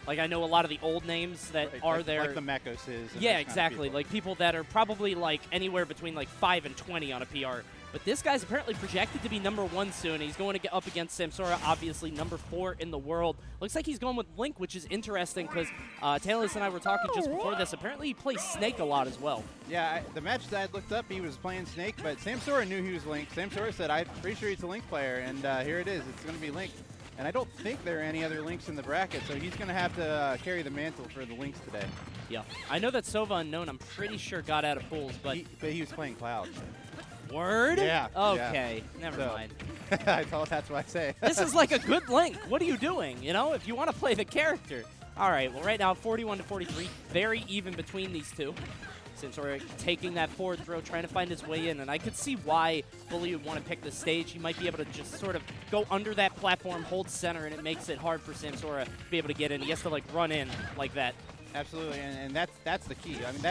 Like, I know a lot of the old names that Right, are like, there. Like the Mekoses. Yeah, exactly. Like people that are probably like anywhere between like 5 and 20 on a PR. But this guy's apparently projected to be #1 soon. He's going to get up against Samsora, obviously #4 in the world. Looks like he's going with Link, which is interesting because Taylor and I were talking just before this. Apparently he plays Snake a lot as well. Yeah, the match that I looked up, he was playing Snake, but Samsora knew he was Link. Samsora said, I'm pretty sure he's a Link player, and here it is. It's going to be Link. And I don't think there are any other Links in the bracket, so he's going to have to carry the mantle for the Links today. Yeah. I know that Sova Unknown, I'm pretty sure, got out of pools, but he was playing Cloud. Word? Yeah. Okay. Yeah. Never mind. That's what I say. This is like a good Link. What are you doing? You know, if you want to play the character. All right. Well, right now, 41-43. Very even between these two. Samsora taking that forward throw, trying to find his way in. And I could see why Bully would want to pick the stage. He might be able to just sort of go under that platform, hold center, and it makes it hard for Samsora to be able to get in. He has to, like, run in like that. Absolutely, and that's the key. I mean,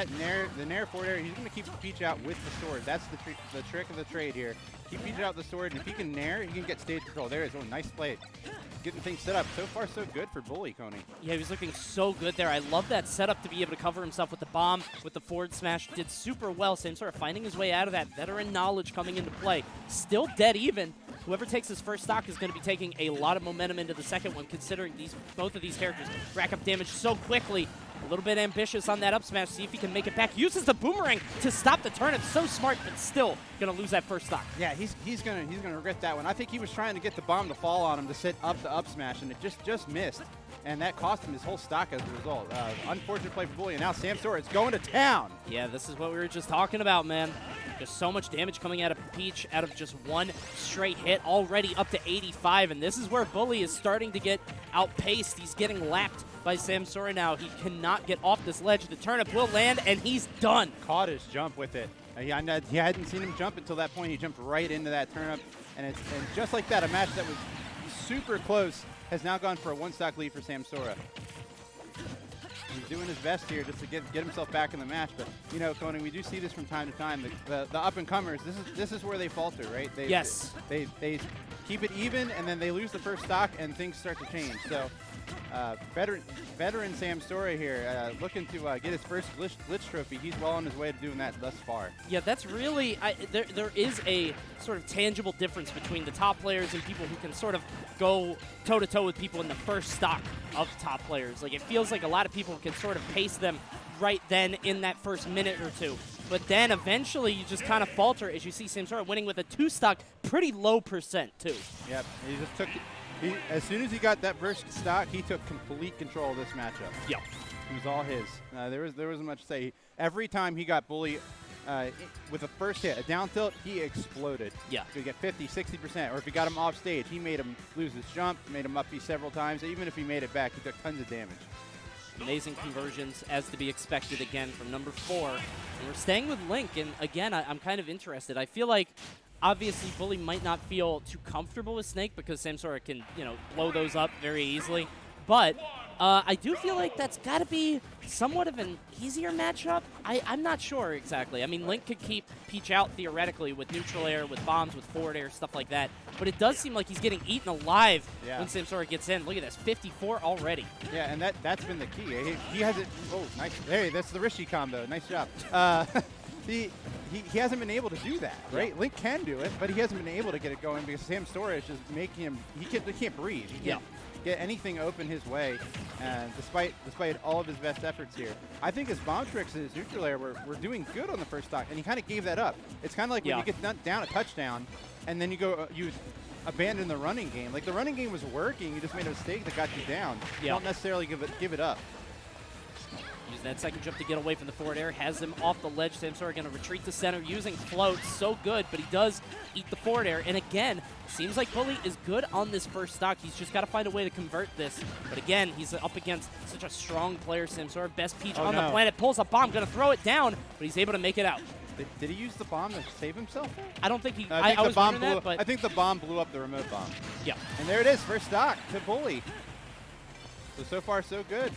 the Nair forward air, he's going to keep Peach out with the sword. That's the trick of the trade here. Keep Peach out with the sword, and if he can Nair, he can get stage control. There is a nice play. Getting things set up. So far, so good for Bully, Coney. Yeah, he was looking so good there. I love that setup to be able to cover himself with the bomb, with the forward smash. Did super well. Samsora finding his way out of that. Veteran knowledge coming into play. Still dead even. Whoever takes his first stock is going to be taking a lot of momentum into the second one, considering both of these characters rack up damage so quickly. A little bit ambitious on that up smash. See if he can make it back. Uses the boomerang to stop the turnip. So smart, but still going to lose that first stock. Yeah, he's gonna regret that one. I think he was trying to get the bomb to fall on him to set up the up smash, and it just missed. And that cost him his whole stock as a result. Unfortunate play for Bully, and now Samsora is going to town. Yeah, this is what we were just talking about, man. Just so much damage coming out of Peach out of just one straight hit, already up to 85. And this is where Bully is starting to get outpaced. He's getting lapped by Samsora now. He cannot get off this ledge. The turnip will land, and he's done. Caught his jump with it. He hadn't seen him jump until that point. He jumped right into that turnip. And just like that, a match that was super close has now gone for a one-stock lead for Samsora. He's doing his best here just to get himself back in the match, but you know, Conan, we do see this from time to time. The up-and-comers, this is where they falter, right? Yes. They keep it even, and then they lose the first stock, and things start to change. So, veteran Samsora here, looking to get his first glitch trophy. He's well on his way to doing that thus far. Yeah, that's really there is a sort of tangible difference between the top players and people who can sort of go toe-to-toe with people in the first stock of top players. Like, it feels like a lot of people can sort of pace them right then in that first minute or two. But then eventually you just kind of falter as you see Samsora winning with a 2-stock, pretty low percent too. Yep, he just took as soon as he got that first stock, he took complete control of this matchup. Yep. It was all his. There wasn't much to say. Every time he got Bully with a first hit, a down tilt, he exploded. Yeah. He could get 50, 60%, or if he got him off stage, he made him lose his jump, made him up B several times. Even if he made it back, he took tons of damage. Amazing conversions, as to be expected again from #4. And we're staying with Link, and again, I'm kind of interested. I feel like, obviously, Bully might not feel too comfortable with Snake because Samsora can, blow those up very easily. But I do feel like that's got to be somewhat of an easier matchup. I'm not sure exactly. I mean, Link could keep Peach out theoretically with neutral air, with bombs, with forward air, stuff like that. But it does seem like he's getting eaten alive when Samsora gets in. Look at this, 54 already. Yeah, and that's been the key. He hasn't. Oh, nice. Hey, that's the Rishi combo. Nice job. He hasn't been able to do that, right? Link can do it, but he hasn't been able to get it going because Samsora is just making him. He can't breathe. He can't get anything open his way, despite all of his best efforts here. I think his bomb tricks and his neutral air were doing good on the first stock, and he kind of gave that up. It's kind of like when you get down a touchdown, and then you abandon the running game. Like, the running game was working, you just made a mistake that got you down. You don't necessarily give it up. Use that second jump to get away from the forward air. Has him off the ledge. Samsora going to retreat to center using float. So good, but he does eat the forward air. And again, seems like Bully is good on this first stock. He's just got to find a way to convert this. But again, he's up against such a strong player, Samsora. Best Peach on the planet. Pulls a bomb. Going to throw it down, but he's able to make it out. Did he use the bomb to save himself? I don't think he. I was wondering that, but I think the bomb blew up the remote bomb. Yeah. And there it is, first stock to Bully. So far, so good.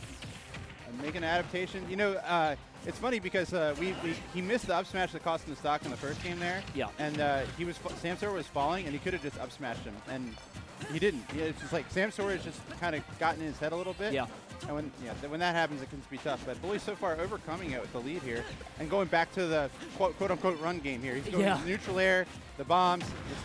Make an adaptation. It's funny because he missed the up smash that cost him the stock in the first game there. Yeah. And Samsora was falling, and he could have just up smashed him, and he didn't. It's just like Samsora has just kind of gotten in his head a little bit. Yeah. And when that happens, it can be tough. But Bully so far overcoming it with the lead here and going back to the quote-unquote run game here. He's going to neutral air, the bombs, just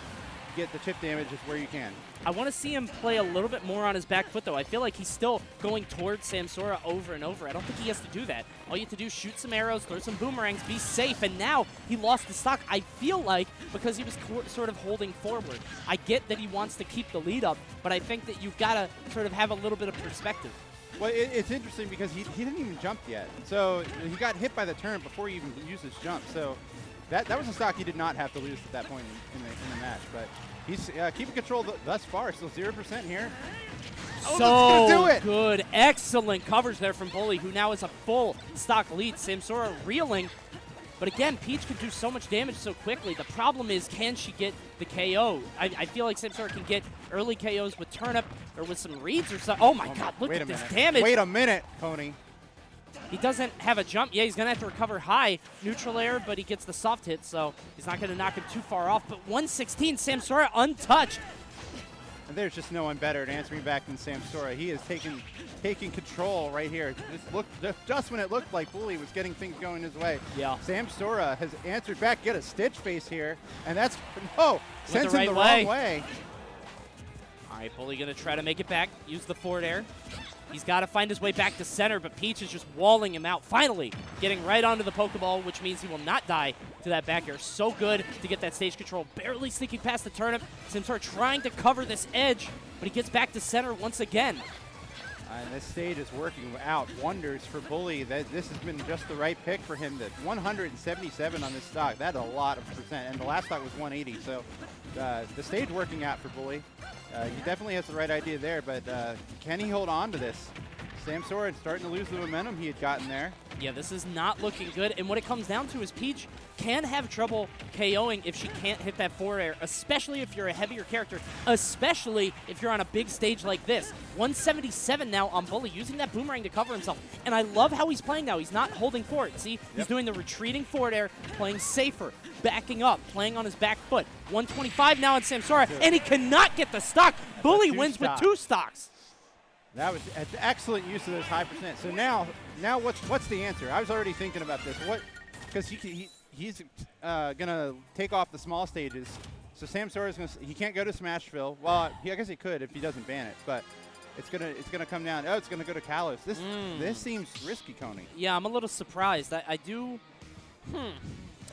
get the chip damage just where you can. I want to see him play a little bit more on his back foot, though. I feel like he's still going towards Samsora over and over. I don't think he has to do that. All you have to do is shoot some arrows, throw some boomerangs, be safe, and now he lost the stock, I feel like, because he was sort of holding forward. I get that he wants to keep the lead up, but I think that you've got to sort of have a little bit of perspective. Well, it's interesting because he didn't even jump yet. So he got hit by the turn before he even used his jump. So that was a stock he did not have to lose at that point in the match. But he's keeping control thus far. Still 0% here. Oh, so do it. Good. Excellent coverage there from Bully, who now has a full stock lead. Samsora reeling. But again, Peach can do so much damage so quickly. The problem is, can she get the KO? I feel like Samsora can get early KOs with Turnip or with some reads or something. Oh my God, look at this damage. Wait a minute, Coney. He doesn't have a jump. Yeah, he's going to have to recover high. Neutral air, but he gets the soft hit, so he's not going to knock him too far off. But 116, Samsora untouched. And there's just no one better at answering back than Samsora. He is taking control right here. Just when it looked like Bully was getting things going his way. Yeah. Samsora has answered back. Get a stitch face here. And that's, sends him the wrong way. All right, Bully going to try to make it back. Use the forward air. He's got to find his way back to center, but Peach is just walling him out. Finally, getting right onto the Pokeball, which means he will not die to that back air. So good to get that stage control. Barely sneaking past the turnip. Samsora trying to cover this edge, but he gets back to center once again. And this stage is working out wonders for Bully. This has been just the right pick for him. That 177 on this stock. That's a lot of percent. And the last stock was 180. So the stage working out for Bully. He definitely has the right idea there, but can he hold on to this? Samsora is starting to lose the momentum he had gotten there. Yeah, this is not looking good. And what it comes down to is Peach can have trouble KOing if she can't hit that forward air, especially if you're a heavier character, especially if you're on a big stage like this. 177 now on Bully, using that boomerang to cover himself. And I love how he's playing now. He's not holding forward. See, he's doing the retreating forward air, playing safer, backing up, playing on his back foot. 125 now on Samsora, and he cannot get the stock. Bully wins with 2 stocks. That was an excellent use of those high percent. So now what's the answer? I was already thinking about this. Because he's gonna take off the small stages. So Samsora's he can't go to Smashville. Well, I guess he could if he doesn't ban it, but it's gonna come down. Oh, it's gonna go to Kalos. This seems risky, Coney. Yeah, I'm a little surprised.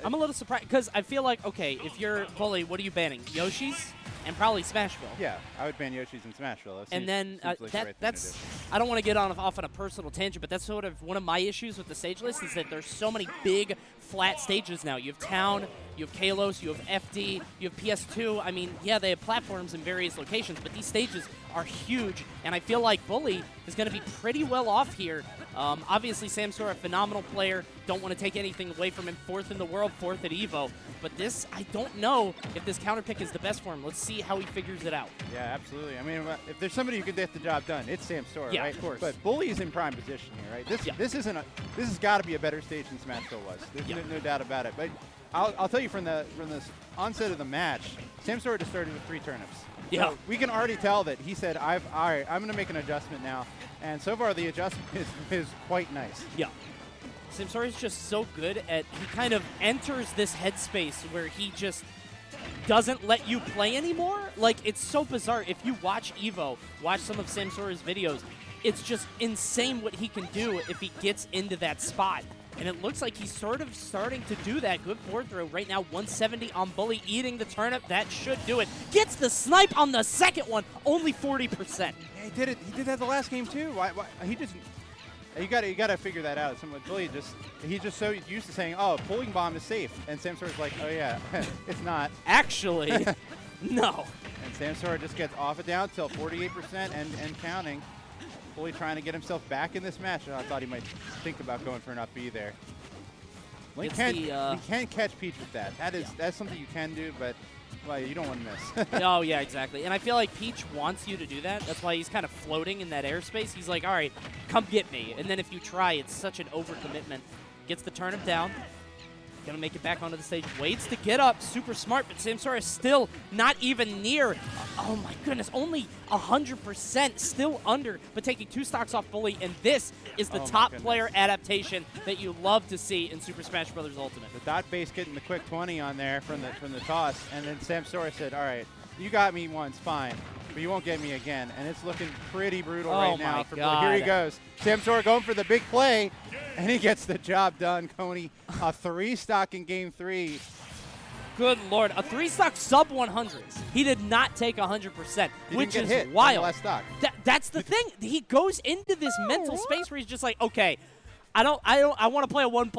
I'm a little surprised because I feel like, okay, if you're Bully, what are you banning? Yoshi's and probably Smashville. Yeah, I would ban Yoshi's and Smashville. And then like that's I don't want to get off on a personal tangent, but that's sort of one of my issues with the stage list is that there's so many big flat stages now. You have Town, you have Kalos, you have FD, you have PS2. I mean, yeah, they have platforms in various locations, but these stages are huge, and I feel like Bully is going to be pretty well off here. Obviously, Samsora, a phenomenal player. Don't want to take anything away from him. 4th in the world, 4th at EVO. But this, I don't know if this counter pick is the best for him. Let's see how he figures it out. Yeah, absolutely. I mean, if there's somebody who could get the job done, it's Samsora, yeah, right? Of course. But Bully is in prime position here, right? This has got to be a better stage than Smashville was. There's no doubt about it. But I'll tell you from the onset of the match, Samsora just started with 3 turnips. Yeah. So we can already tell that he said, all right, I'm going to make an adjustment now. And so far, the adjustment is quite nice. Yeah. Samsora is just so good at, he kind of enters this headspace where he just doesn't let you play anymore. Like, it's so bizarre. If you watch EVO, watch some of Samsora's videos, it's just insane what he can do if he gets into that spot. And it looks like he's sort of starting to do that. Good forward throw right now, 170 on Bully, eating the turnip. That should do it. Gets the snipe on the second one, only 40%. Yeah, he did it. He did that the last game too. Why he just? You got to figure that out. Bully he's just so used to saying, "Oh, pulling bomb is safe," and Samsora's like, "Oh yeah, it's not." Actually, no. And Samsora just gets off it down till 48% and counting. Bully trying to get himself back in this match. I thought he might think about going for an up B there. You can't catch Peach with that. That's something you can do, but well, you don't want to miss. Oh, yeah, exactly. And I feel like Peach wants you to do that. That's why he's kind of floating in that airspace. He's like, all right, come get me. And then if you try, it's such an overcommitment. Gets the turnip down. Gonna make it back onto the stage. Waits to get up. Super smart, but Samsora is still not even near. Oh my goodness, only 100%, still under, but taking 2 stocks off Bully, and this is the top player adaptation that you love to see in Super Smash Bros. Ultimate. The dot base getting the quick 20 on there from the toss, and then Samsora said, all right, you got me once, fine, but you won't get me again. And it's looking pretty brutal right now for Bully. Here he goes. Samsora going for the big play, and he gets the job done. Coney, a 3-stock in game 3. Good Lord, a 3-stock sub 100. He did not take 100%, which is hit wild. Last stock. That's the thing. He goes into this mental space where he's just like, okay, I want to play a one-player